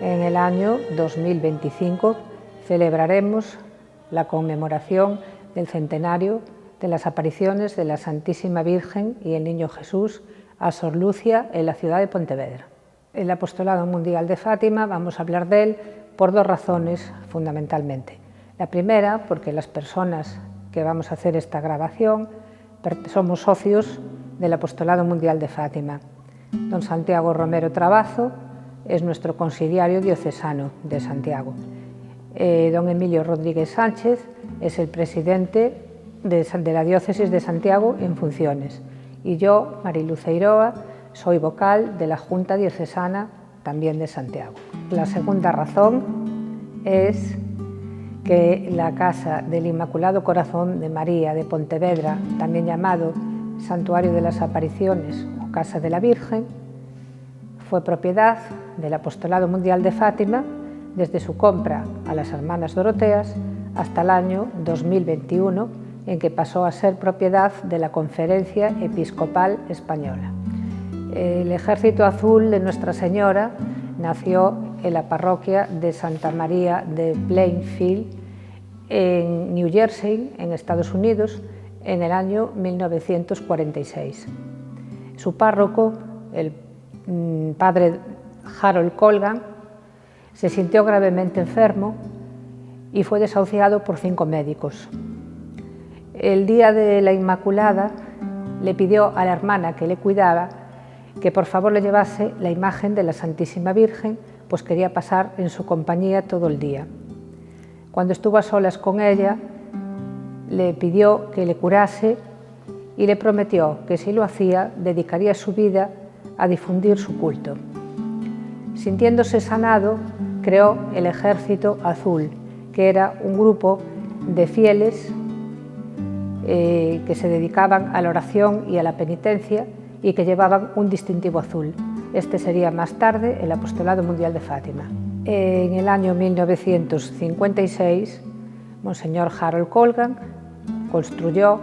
En el año 2025 celebraremos la conmemoración del centenario de las apariciones de la Santísima Virgen y el Niño Jesús a Sor Lucia en la ciudad de Pontevedra. El Apostolado Mundial de Fátima vamos a hablar de él por dos razones fundamentalmente. La primera, porque las personas que vamos a hacer esta grabación somos socios del Apostolado Mundial de Fátima. Don Santiago Romero Trabazo es nuestro consiliario diocesano de Santiago. Don Emilio Rodríguez Sánchez es el presidente de la diócesis de Santiago en funciones. Y yo, Mariluz Eiroa, soy vocal de la Junta Diocesana también de Santiago. La segunda razón es que la Casa del Inmaculado Corazón de María de Pontevedra, también llamado Santuario de las Apariciones o Casa de la Virgen, fue propiedad del Apostolado Mundial de Fátima desde su compra a las Hermanas Doroteas hasta el año 2021, en que pasó a ser propiedad de la Conferencia Episcopal Española. El Ejército Azul de Nuestra Señora nació en la parroquia de Santa María de Plainfield, en New Jersey, en Estados Unidos, en el año 1946. Su párroco, el padre Harold Colgan, se sintió gravemente enfermo y fue desahuciado por 5 médicos. El día de la Inmaculada le pidió a la hermana que le cuidaba que por favor le llevase la imagen de la Santísima Virgen, pues quería pasar en su compañía todo el día. Cuando estuvo a solas con ella, le pidió que le curase y le prometió que si lo hacía, dedicaría su vida a difundir su culto. Sintiéndose sanado, creó el Ejército Azul, que era un grupo de fieles que se dedicaban a la oración y a la penitencia y que llevaban un distintivo azul. Este sería más tarde el Apostolado Mundial de Fátima. En el año 1956, Monseñor Harold Colgan construyó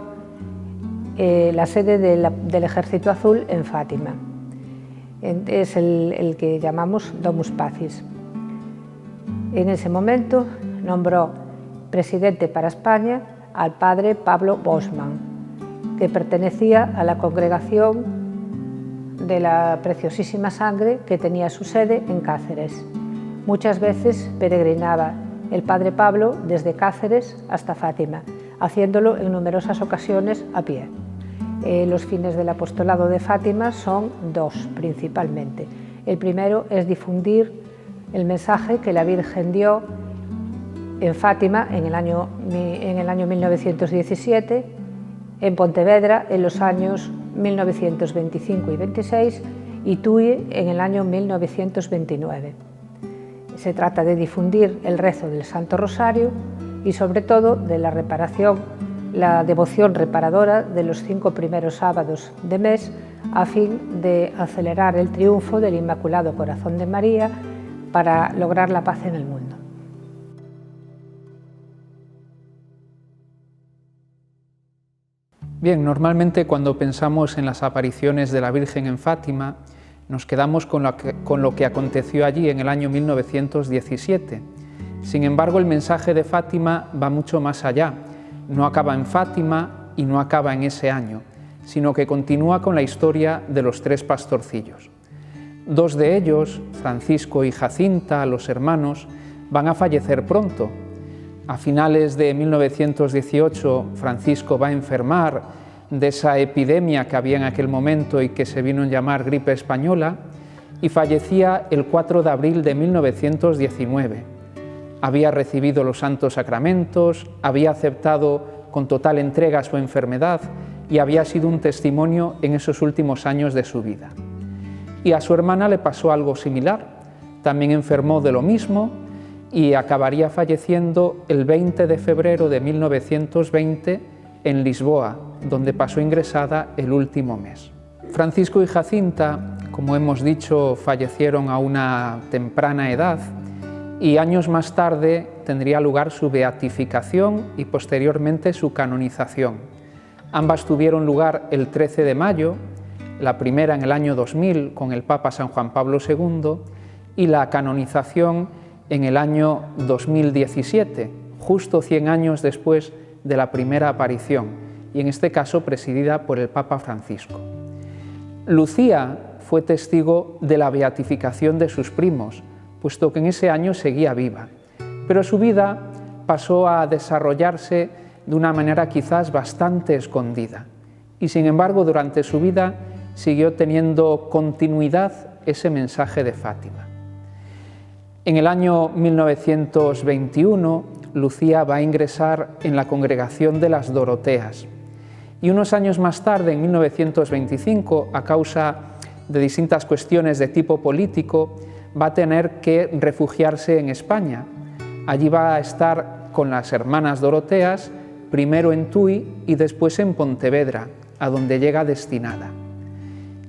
la sede del Ejército Azul en Fátima. Es el que llamamos Domus Pacis. En ese momento nombró presidente para España al padre Pablo Bosman, que pertenecía a la congregación de la Preciosísima Sangre que tenía su sede en Cáceres. Muchas veces peregrinaba el padre Pablo desde Cáceres hasta Fátima, haciéndolo en numerosas ocasiones a pie. Los fines del Apostolado de Fátima son 2 principalmente. El primero es difundir el mensaje que la Virgen dio en Fátima en el año 1917, en Pontevedra en los años 1925 y 26 y Tui en el año 1929. Se trata de difundir el rezo del Santo Rosario y sobre todo de la devoción reparadora de los 5 primeros sábados de mes, a fin de acelerar el triunfo del Inmaculado Corazón de María para lograr la paz en el mundo. Bien, normalmente cuando pensamos en las apariciones de la Virgen en Fátima, nos quedamos con lo que aconteció allí en el año 1917. Sin embargo, el mensaje de Fátima va mucho más allá. No acaba en Fátima y no acaba en ese año, sino que continúa con la historia de los 3 pastorcillos. 2 de ellos, Francisco y Jacinta, los hermanos, van a fallecer pronto. A finales de 1918, Francisco va a enfermar de esa epidemia que había en aquel momento y que se vino a llamar gripe española, y fallecía el 4 de abril de 1919. Había recibido los santos sacramentos, había aceptado con total entrega su enfermedad y había sido un testimonio en esos últimos años de su vida. Y a su hermana le pasó algo similar, también enfermó de lo mismo y acabaría falleciendo el 20 de febrero de 1920 en Lisboa, donde pasó ingresada el último mes. Francisco y Jacinta, como hemos dicho, fallecieron a una temprana edad y años más tarde tendría lugar su beatificación y posteriormente su canonización. Ambas tuvieron lugar el 13 de mayo, la primera en el año 2000 con el Papa San Juan Pablo II y la canonización en el año 2017, justo 100 años después de la primera aparición, y en este caso presidida por el Papa Francisco. Lucía fue testigo de la beatificación de sus primos, puesto que en ese año seguía viva, pero su vida pasó a desarrollarse de una manera quizás bastante escondida, y sin embargo durante su vida siguió teniendo continuidad ese mensaje de Fátima. En el año 1921, Lucía va a ingresar en la congregación de las Doroteas, y unos años más tarde, en 1925, a causa de distintas cuestiones de tipo político, va a tener que refugiarse en España. Allí va a estar con las hermanas Doroteas, primero en Tui y después en Pontevedra, a donde llega destinada.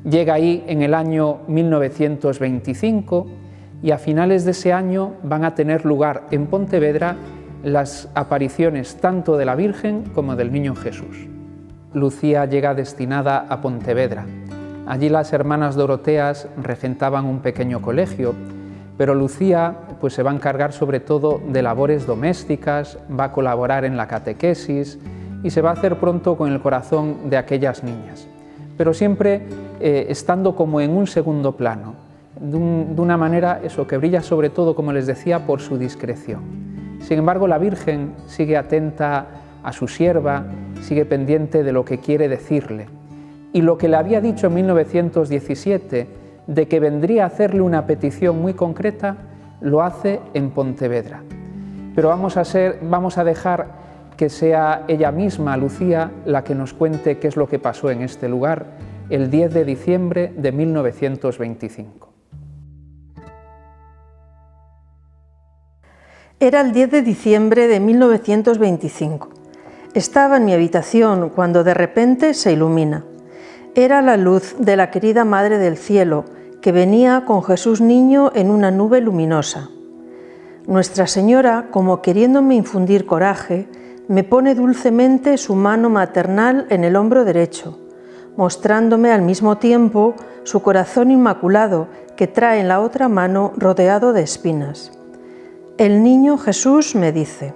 Llega ahí en el año 1925 y a finales de ese año van a tener lugar en Pontevedra las apariciones tanto de la Virgen como del Niño Jesús. Lucía llega destinada a Pontevedra. Allí las hermanas Doroteas regentaban un pequeño colegio, pero Lucía se va a encargar sobre todo de labores domésticas, va a colaborar en la catequesis y se va a hacer pronto con el corazón de aquellas niñas, pero siempre estando como en un segundo plano, de una manera que brilla sobre todo, como les decía, por su discreción. Sin embargo, la Virgen sigue atenta a su sierva, sigue pendiente de lo que quiere decirle. Y lo que le había dicho en 1917, de que vendría a hacerle una petición muy concreta, lo hace en Pontevedra. Pero vamos a dejar que sea ella misma, Lucía, la que nos cuente qué es lo que pasó en este lugar el 10 de diciembre de 1925. Era el 10 de diciembre de 1925. Estaba en mi habitación cuando de repente se ilumina. Era la luz de la querida Madre del Cielo, que venía con Jesús niño en una nube luminosa. Nuestra Señora, como queriéndome infundir coraje, me pone dulcemente su mano maternal en el hombro derecho, mostrándome al mismo tiempo su corazón inmaculado que trae en la otra mano rodeado de espinas. El niño Jesús me dice: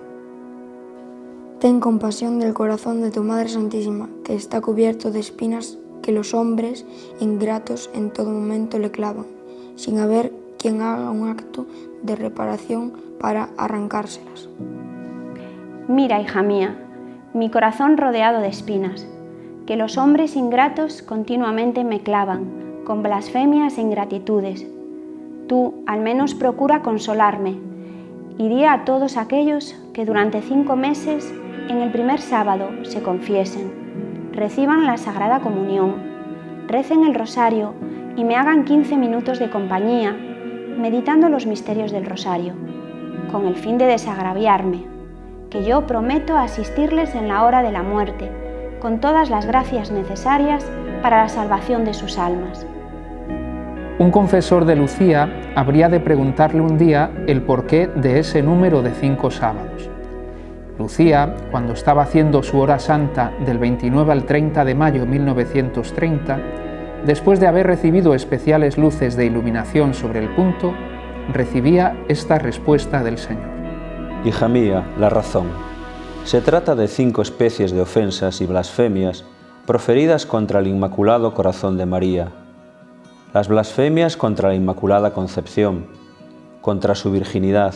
Ten compasión del corazón de tu Madre Santísima, que está cubierto de espinas que los hombres ingratos en todo momento le clavan, sin haber quien haga un acto de reparación para arrancárselas. Mira, hija mía, mi corazón rodeado de espinas, que los hombres ingratos continuamente me clavan, con blasfemias e ingratitudes. Tú, al menos, procura consolarme, y di a todos aquellos que durante 5 meses, en el primer sábado, se confiesen, reciban la Sagrada Comunión, recen el rosario y me hagan 15 minutos de compañía, meditando los misterios del rosario, con el fin de desagraviarme, que yo prometo asistirles en la hora de la muerte, con todas las gracias necesarias para la salvación de sus almas. Un confesor de Lucía habría de preguntarle un día el porqué de ese número de 5 sábados. Lucía, cuando estaba haciendo su hora santa del 29 al 30 de mayo de 1930, después de haber recibido especiales luces de iluminación sobre el punto, recibía esta respuesta del Señor. Hija mía, la razón. Se trata de 5 especies de ofensas y blasfemias proferidas contra el Inmaculado Corazón de María. Las blasfemias contra la Inmaculada Concepción, contra su virginidad,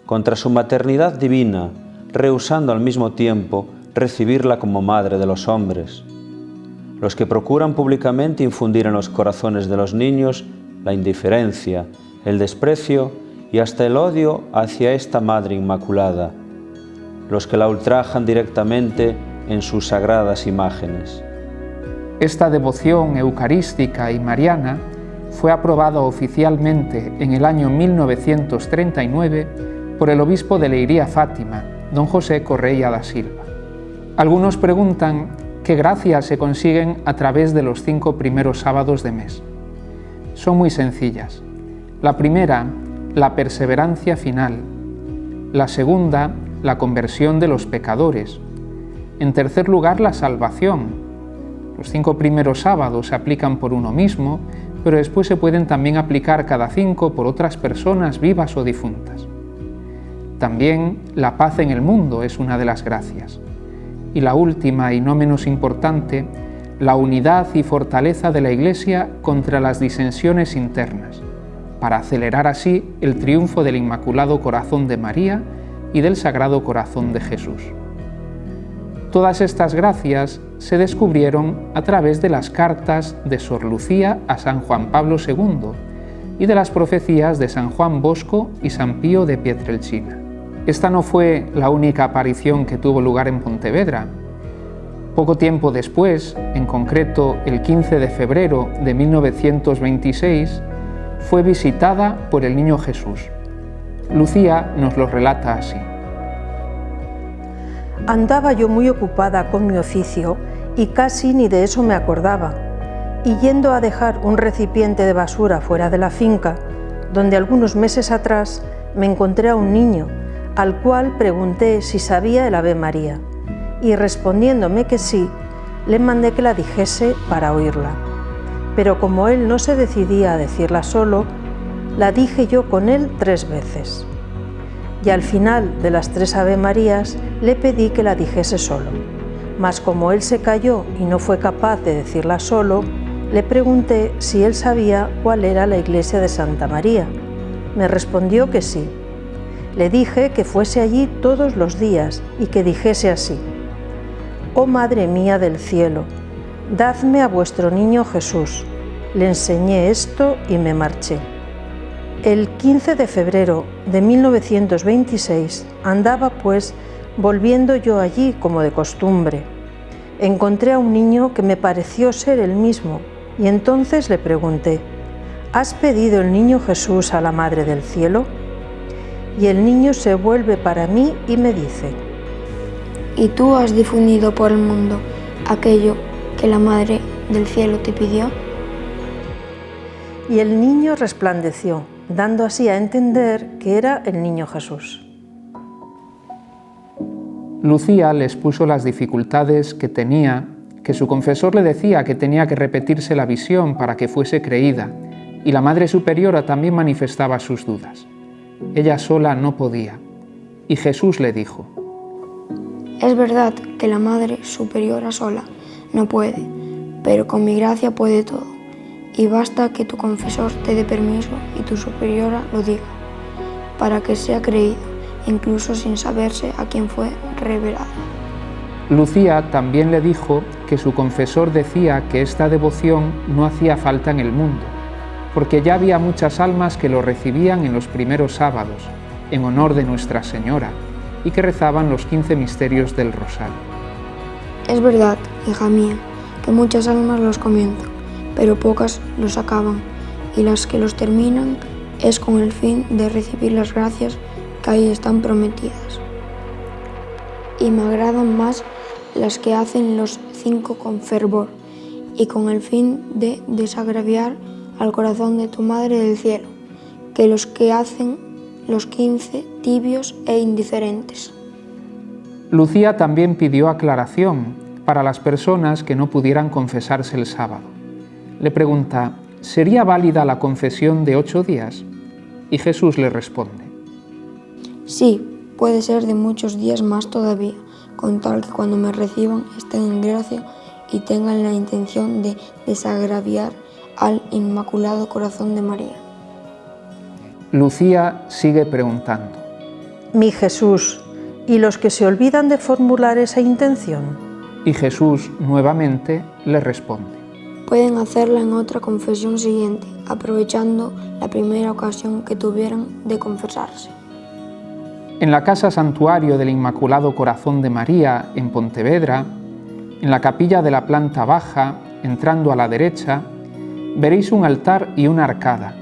contra su maternidad divina, rehusando al mismo tiempo recibirla como madre de los hombres. Los que procuran públicamente infundir en los corazones de los niños la indiferencia, el desprecio y hasta el odio hacia esta Madre Inmaculada. Los que la ultrajan directamente en sus sagradas imágenes. Esta devoción eucarística y mariana fue aprobada oficialmente en el año 1939 por el obispo de Leiria Fátima, don José Correia da Silva. Algunos preguntan qué gracias se consiguen a través de los 5 primeros sábados de mes. Son muy sencillas. La primera, la perseverancia final. La segunda, la conversión de los pecadores. En tercer lugar, la salvación. Los 5 primeros sábados se aplican por uno mismo, pero después se pueden también aplicar cada 5 por otras personas vivas o difuntas. También la paz en el mundo es una de las gracias. Y la última y no menos importante, la unidad y fortaleza de la Iglesia contra las disensiones internas, para acelerar así el triunfo del Inmaculado Corazón de María y del Sagrado Corazón de Jesús. Todas estas gracias se descubrieron a través de las cartas de Sor Lucía a San Juan Pablo II y de las profecías de San Juan Bosco y San Pío de Pietrelcina. Esta no fue la única aparición que tuvo lugar en Pontevedra. Poco tiempo después, en concreto el 15 de febrero de 1926, fue visitada por el Niño Jesús. Lucía nos lo relata así. Andaba yo muy ocupada con mi oficio y casi ni de eso me acordaba, y yendo a dejar un recipiente de basura fuera de la finca, donde algunos meses atrás me encontré a un niño, al cual pregunté si sabía el Ave María, y respondiéndome que sí, le mandé que la dijese para oírla. Pero como él no se decidía a decirla solo, la dije yo con él 3 veces. Y al final de las 3 Ave Marías le pedí que la dijese solo. Mas como él se calló y no fue capaz de decirla solo, le pregunté si él sabía cuál era la iglesia de Santa María. Me respondió que sí. Le dije que fuese allí todos los días y que dijese así: «Oh Madre mía del cielo, dadme a vuestro niño Jesús». Le enseñé esto y me marché. El 15 de febrero de 1926 andaba pues volviendo yo allí como de costumbre. Encontré a un niño que me pareció ser el mismo y entonces le pregunté: ¿has pedido el niño Jesús a la Madre del Cielo? Y el niño se vuelve para mí y me dice: ¿y tú has difundido por el mundo aquello que la Madre del Cielo te pidió? Y el niño resplandeció, dando así a entender que era el niño Jesús. Lucía le expuso las dificultades que tenía, que su confesor le decía que tenía que repetirse la visión para que fuese creída, y la Madre Superiora también manifestaba sus dudas. Ella sola no podía, y Jesús le dijo: Es verdad que la Madre Superiora sola no puede, pero con mi gracia puede todo. Y basta que tu confesor te dé permiso y tu superiora lo diga, para que sea creído, incluso sin saberse a quién fue revelado. Lucía también le dijo que su confesor decía que esta devoción no hacía falta en el mundo, porque ya había muchas almas que lo recibían en los primeros sábados, en honor de Nuestra Señora, y que rezaban los 15 misterios del Rosario. Es verdad, hija mía, que muchas almas los comienzan, pero pocas los acaban, y las que los terminan es con el fin de recibir las gracias que ahí están prometidas. Y me agradan más las que hacen los 5 con fervor, y con el fin de desagraviar al corazón de tu Madre del Cielo, que los que hacen los 15 tibios e indiferentes. Lucía también pidió aclaración para las personas que no pudieran confesarse el sábado. Le pregunta: ¿sería válida la confesión de 8 días? Y Jesús le responde: Sí, puede ser de muchos días más todavía, con tal que cuando me reciban estén en gracia y tengan la intención de desagraviar al Inmaculado Corazón de María. Lucía sigue preguntando: Mi Jesús, ¿y los que se olvidan de formular esa intención? Y Jesús nuevamente le responde: Pueden hacerla en otra confesión siguiente, aprovechando la primera ocasión que tuvieran de confesarse. En la Casa Santuario del Inmaculado Corazón de María, en Pontevedra, en la capilla de la planta baja, entrando a la derecha, veréis un altar y una arcada.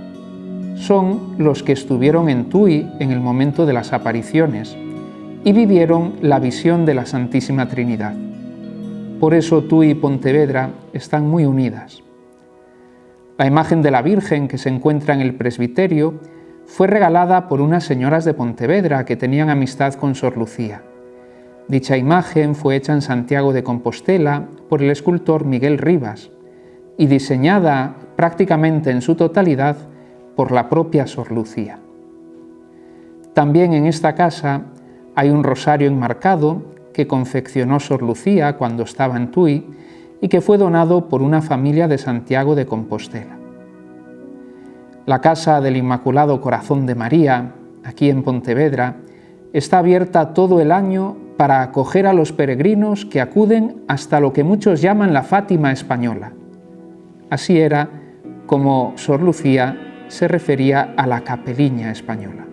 Son los que estuvieron en Tui en el momento de las apariciones y vivieron la visión de la Santísima Trinidad. Por eso Tui y Pontevedra están muy unidas. La imagen de la Virgen que se encuentra en el presbiterio fue regalada por unas señoras de Pontevedra que tenían amistad con Sor Lucía. Dicha imagen fue hecha en Santiago de Compostela por el escultor Miguel Rivas y diseñada prácticamente en su totalidad por la propia Sor Lucía. También en esta casa hay un rosario enmarcado que confeccionó Sor Lucía cuando estaba en Tui y que fue donado por una familia de Santiago de Compostela. La Casa del Inmaculado Corazón de María, aquí en Pontevedra, está abierta todo el año para acoger a los peregrinos que acuden hasta lo que muchos llaman la Fátima española. Así era como Sor Lucía se refería a la capeliña española.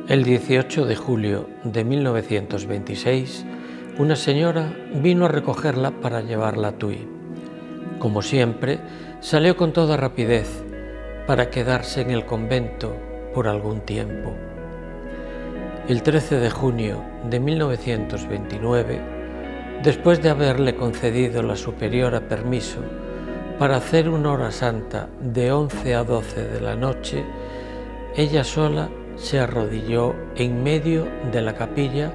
El 18 de julio de 1926, una señora vino a recogerla para llevarla a Tui. Como siempre, salió con toda rapidez para quedarse en el convento por algún tiempo. El 13 de junio de 1929, después de haberle concedido la superiora permiso para hacer una hora santa de 11 a 12 de la noche, ella sola se arrodilló en medio de la capilla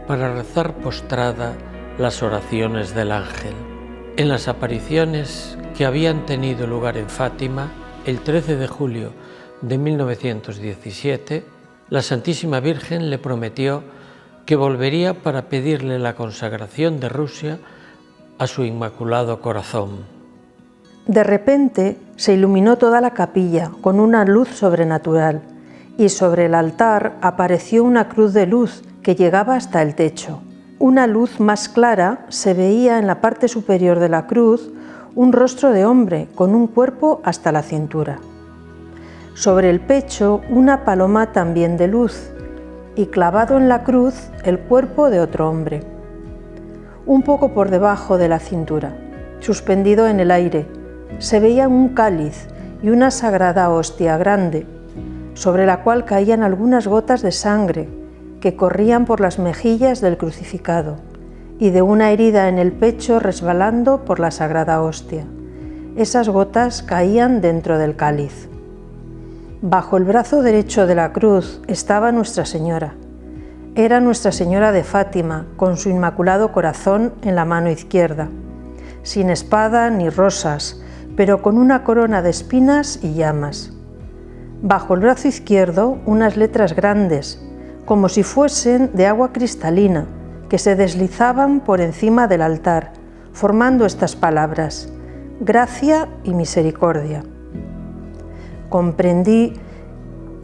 para rezar postrada las oraciones del ángel. En las apariciones que habían tenido lugar en Fátima, el 13 de julio de 1917, la Santísima Virgen le prometió que volvería para pedirle la consagración de Rusia a su Inmaculado Corazón. De repente se iluminó toda la capilla con una luz sobrenatural y sobre el altar apareció una cruz de luz que llegaba hasta el techo. Una luz más clara se veía en la parte superior de la cruz un rostro de hombre con un cuerpo hasta la cintura. Sobre el pecho una paloma también de luz y clavado en la cruz el cuerpo de otro hombre. Un poco por debajo de la cintura, suspendido en el aire, se veía un cáliz y una sagrada hostia grande, sobre la cual caían algunas gotas de sangre que corrían por las mejillas del crucificado y de una herida en el pecho resbalando por la sagrada hostia. Esas gotas caían dentro del cáliz. Bajo el brazo derecho de la cruz estaba Nuestra Señora. Era Nuestra Señora de Fátima, con su Inmaculado Corazón en la mano izquierda, sin espada ni rosas, pero con una corona de espinas y llamas. Bajo el brazo izquierdo unas letras grandes, como si fuesen de agua cristalina, que se deslizaban por encima del altar, formando estas palabras: gracia y misericordia. Comprendí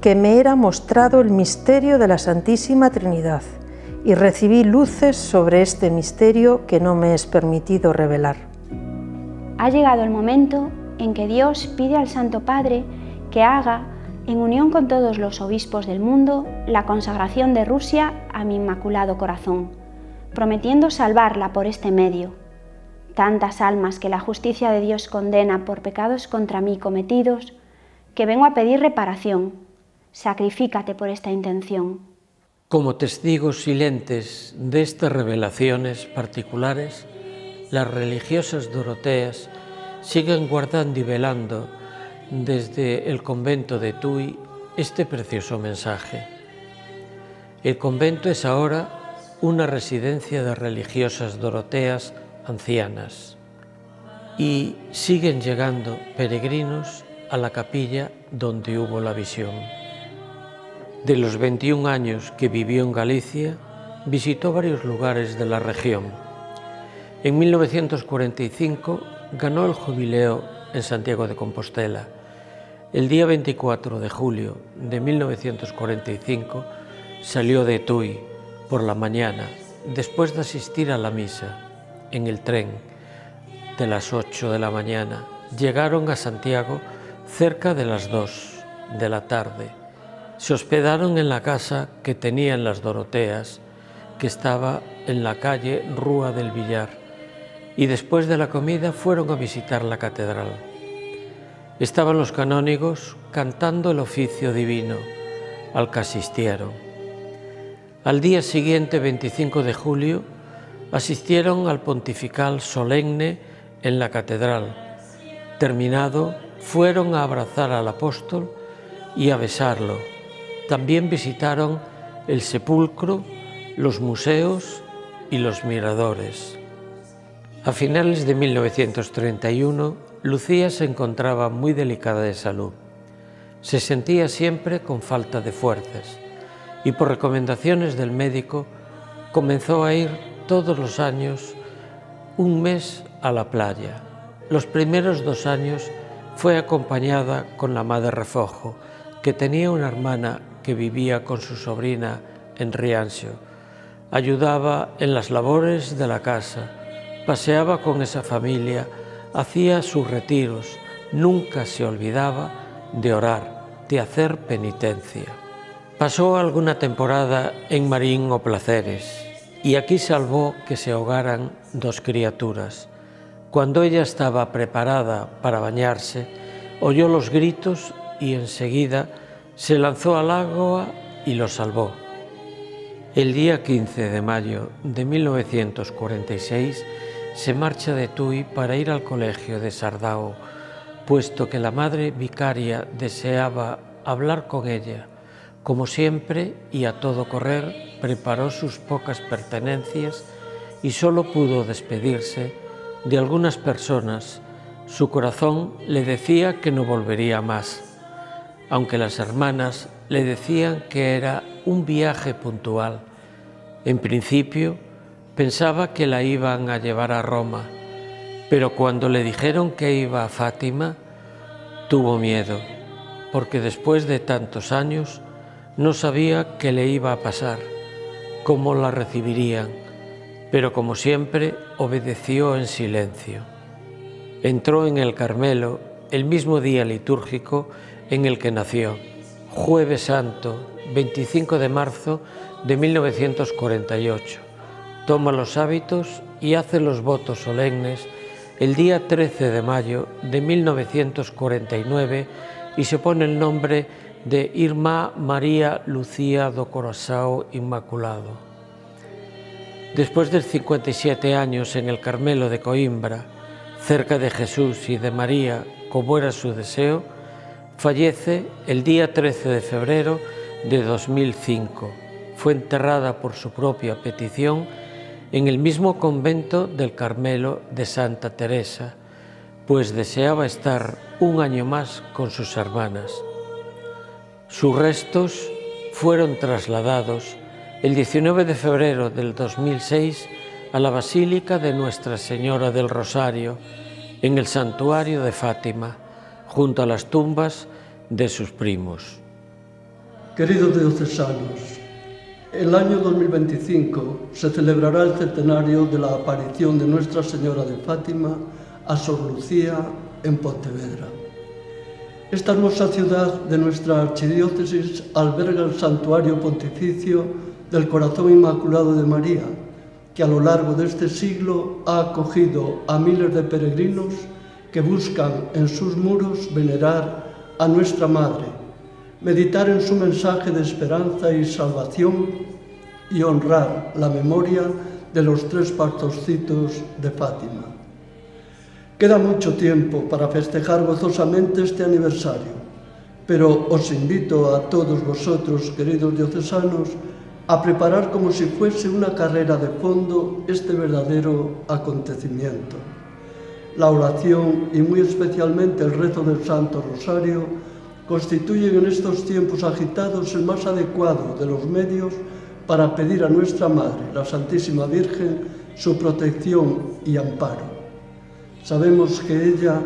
que me era mostrado el misterio de la Santísima Trinidad y recibí luces sobre este misterio que no me es permitido revelar. Ha llegado el momento en que Dios pide al Santo Padre que haga, en unión con todos los obispos del mundo, la consagración de Rusia a mi Inmaculado Corazón, prometiendo salvarla por este medio. Tantas almas que la justicia de Dios condena por pecados contra mí cometidos, que vengo a pedir reparación. Sacrifícate por esta intención. Como testigos silentes de estas revelaciones particulares, las religiosas doroteas siguen guardando y velando desde el convento de Tui este precioso mensaje. El convento es ahora una residencia de religiosas doroteas ancianas y siguen llegando peregrinos a la capilla donde hubo la visión. De los 21 años que vivió en Galicia, visitó varios lugares de la región. En 1945 ganó el jubileo en Santiago de Compostela. El día 24 de julio de 1945 salió de Tui por la mañana, después de asistir a la misa. En el tren de las 8 de la mañana llegaron a Santiago cerca de las 2 de la tarde. Se hospedaron en la casa que tenían las Doroteas, que estaba en la calle Rúa del Villar, y después de la comida fueron a visitar la catedral. Estaban los canónigos cantando el oficio divino, al que asistieron. Al día siguiente, 25 de julio, asistieron al pontifical solemne en la catedral. Terminado, fueron a abrazar al apóstol y a besarlo. También visitaron el sepulcro, los museos y los miradores. A finales de 1931 Lucía se encontraba muy delicada de salud. Se sentía siempre con falta de fuerzas y por recomendaciones del médico comenzó a ir todos los años un mes a la playa. Los primeros 2 años fue acompañada con la madre Refojo, que tenía una hermana que vivía con su sobrina en Rianxo. Ayudaba en las labores de la casa, paseaba con esa familia, hacía sus retiros, nunca se olvidaba de orar, de hacer penitencia. Pasó alguna temporada en Marín o Placeres y aquí salvó que se ahogaran 2 criaturas. Cuando ella estaba preparada para bañarse, oyó los gritos y enseguida se lanzó al agua y lo salvó. El día 15 de mayo de 1946 se marcha de Tui para ir al colegio de Sardao, puesto que la madre vicaria deseaba hablar con ella. Como siempre y a todo correr, preparó sus pocas pertenencias y solo pudo despedirse de algunas personas. Su corazón le decía que no volvería más, aunque las hermanas le decían que era un viaje puntual. En principio pensaba que la iban a llevar a Roma, pero cuando le dijeron que iba a Fátima, tuvo miedo, porque después de tantos años no sabía qué le iba a pasar, cómo la recibirían, pero como siempre obedeció en silencio. Entró en el Carmelo el mismo día litúrgico en el que nació, Jueves Santo, 25 de marzo de 1948. Toma los hábitos y hace los votos solemnes el día 13 de mayo de 1949 y se pone el nombre de Irmã María Lucía do Coração Inmaculado. Después de 57 años en el Carmelo de Coimbra, cerca de Jesús y de María, como era su deseo, fallece el día 13 de febrero de 2005. Fue enterrada por su propia petición en el mismo convento del Carmelo de Santa Teresa, pues deseaba estar un año más con sus hermanas. Sus restos fueron trasladados el 19 de febrero del 2006 a la Basílica de Nuestra Señora del Rosario, en el santuario de Fátima, junto a las tumbas de sus primos. Queridos diocesanos, el año 2025 se celebrará el centenario de la aparición de Nuestra Señora de Fátima a Sor Lucía en Pontevedra. Esta hermosa ciudad de nuestra archidiócesis alberga el santuario pontificio del Corazón Inmaculado de María, que a lo largo de este siglo ha acogido a miles de peregrinos que buscan en sus muros venerar a nuestra Madre, meditar en su mensaje de esperanza y salvación y honrar la memoria de los 3 pastorcitos de Fátima. Queda mucho tiempo para festejar gozosamente este aniversario, pero os invito a todos vosotros, queridos diocesanos, a preparar como si fuese una carrera de fondo este verdadero acontecimiento. La oración y muy especialmente el rezo del Santo Rosario constituyen en estos tiempos agitados el más adecuado de los medios para pedir a nuestra Madre, la Santísima Virgen, su protección y amparo. Sabemos que ella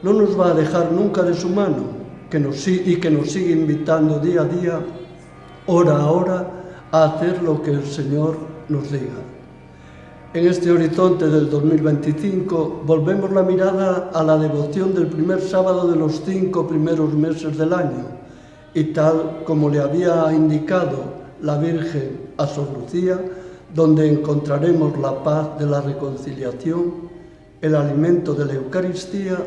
no nos va a dejar nunca de su mano y que nos sigue invitando día a día, hora a hora, a hacer lo que el Señor nos diga. En este horizonte del 2025 volvemos la mirada a la devoción del primer sábado de los 5 primeros meses del año y tal como le había indicado la Virgen a Sor Lucía, donde encontraremos la paz de la reconciliación, el alimento de la Eucaristía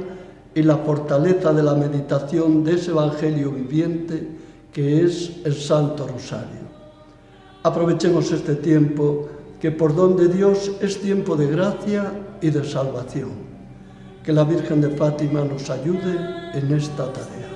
y la fortaleza de la meditación de ese Evangelio viviente que es el Santo Rosario. Aprovechemos este tiempo que por don de Dios es tiempo de gracia y de salvación. Que la Virgen de Fátima nos ayude en esta tarea.